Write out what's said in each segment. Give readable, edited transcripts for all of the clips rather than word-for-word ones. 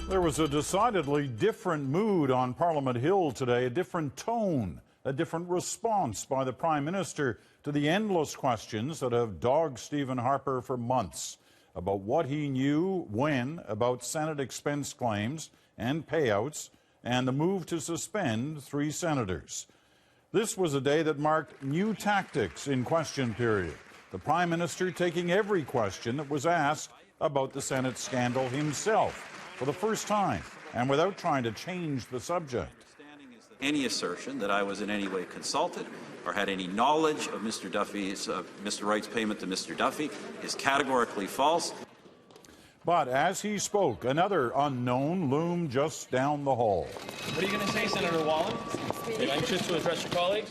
There was a decidedly different mood on Parliament Hill today, a different tone, a different response by the Prime Minister to the endless questions that have dogged Stephen Harper for months about what he knew when about Senate expense claims and payouts and the move to suspend 3 senators. This was a day that marked new tactics in question period. The Prime Minister taking every question that was asked about the Senate scandal himself for the first time, and without trying to change the subject. Any assertion that I was in any way consulted or had any knowledge of Mr. Duffy's, Mr. Wright's payment to Mr. Duffy is categorically false. But as he spoke, another unknown loomed just down the hall. What are you going to say, Senator Wallin? Are you anxious to address your colleagues?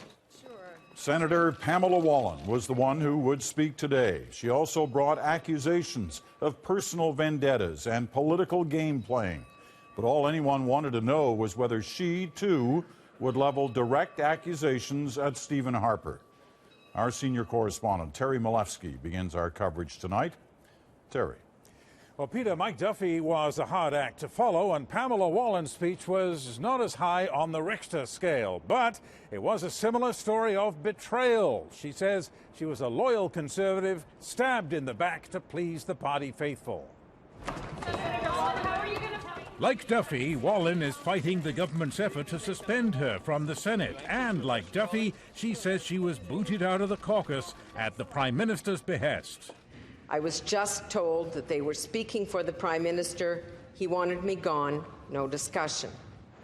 Senator Pamela Wallin was the one who would speak today. She also brought accusations of personal vendettas and political game playing. But all anyone wanted to know was whether she, too, would level direct accusations at Stephen Harper. Our senior correspondent, Terry Malefsky, begins our coverage tonight. Terry. Well, Peter, Mike Duffy was a hard act to follow, and Pamela Wallin's speech was not as high on the Richter scale, but it was a similar story of betrayal. She says she was a loyal Conservative, stabbed in the back to please the party faithful. Like Duffy, Wallin is fighting the government's effort to suspend her from the Senate. And like Duffy, she says she was booted out of the caucus at the Prime Minister's behest. I was just told that they were speaking for the Prime Minister. He wanted me gone. No discussion.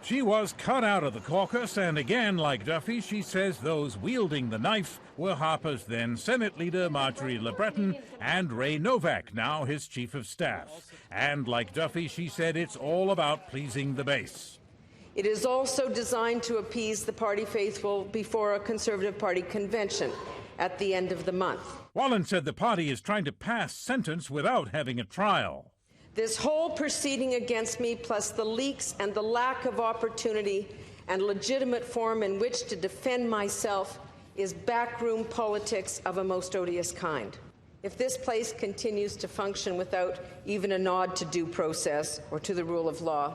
She was cut out of the caucus, and again, like Duffy, she says those wielding the knife were Harper's then Senate leader Marjorie Le Breton and Ray Novak, now his chief of staff. And like Duffy, she said it's all about pleasing the base. It is also designed to appease the party faithful before a Conservative Party convention at the end of the month. Wallin said the party is trying to pass sentence without having a trial. This whole proceeding against me, plus the leaks and the lack of opportunity and legitimate forum in which to defend myself, is backroom politics of a most odious kind. If this place continues to function without even a nod to due process or to the rule of law,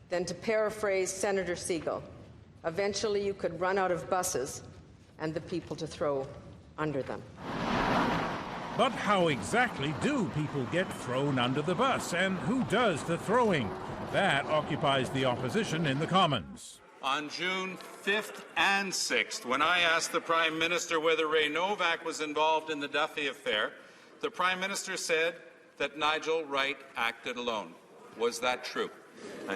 then, to paraphrase Senator Siegel, eventually you could run out of buses and the people to throw under them. But how exactly do people get thrown under the bus, and who does the throwing? That occupies the opposition in the Commons. On June 5th and 6th, when I asked the Prime Minister whether Ray Novak was involved in the Duffy affair, the Prime Minister said that Nigel Wright acted alone. Was that true?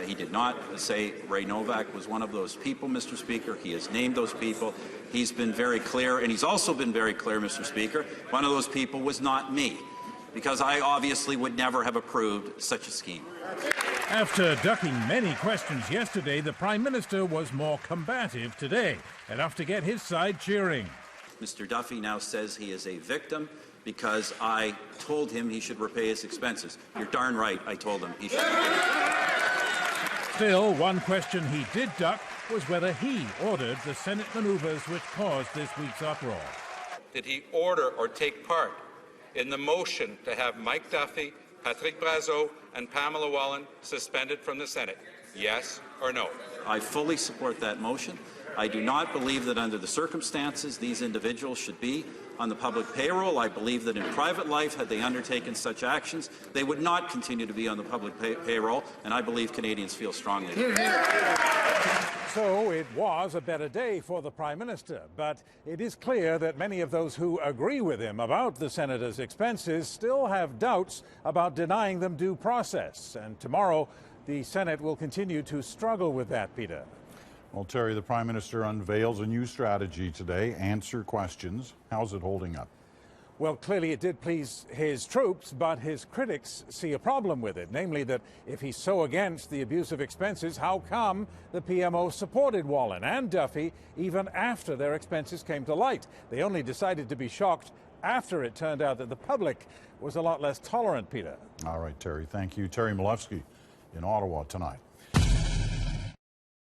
He did not say Ray Novak was one of those people, Mr. Speaker. He has named those people. He's been very clear, and he's also been very clear, Mr. Speaker, one of those people was not me, because I obviously would never have approved such a scheme. After ducking many questions yesterday, the Prime Minister was more combative today, enough to get his side cheering. Mr. Duffy now says he is a victim because I told him he should repay his expenses. You're darn right, I told him he should. Still, one question he did duck was whether he ordered the Senate maneuvers which caused this week's uproar. Did he order or take part in the motion to have Mike Duffy, Patrick Brazeau, and Pamela Wallin suspended from the Senate? Yes or no? I fully support that motion. I do not believe that under the circumstances these individuals should be on the public payroll. I believe that in private life, had they undertaken such actions, they would not continue to be on the public payroll, and I believe Canadians feel strongly. So it was a better day for the Prime Minister, but it is clear that many of those who agree with him about the Senator's expenses still have doubts about denying them due process. And tomorrow, the Senate will continue to struggle with that, Peter. Well, Terry, the Prime Minister unveils a new strategy today, answer questions. How's it holding up? Well, clearly it did please his troops, but his critics see a problem with it, namely that if he's so against the abuse of expenses, how come the PMO supported Wallin and Duffy even after their expenses came to light? They only decided to be shocked after it turned out that the public was a lot less tolerant, Peter. All right, Terry, thank you. Terry Malefsky in Ottawa tonight.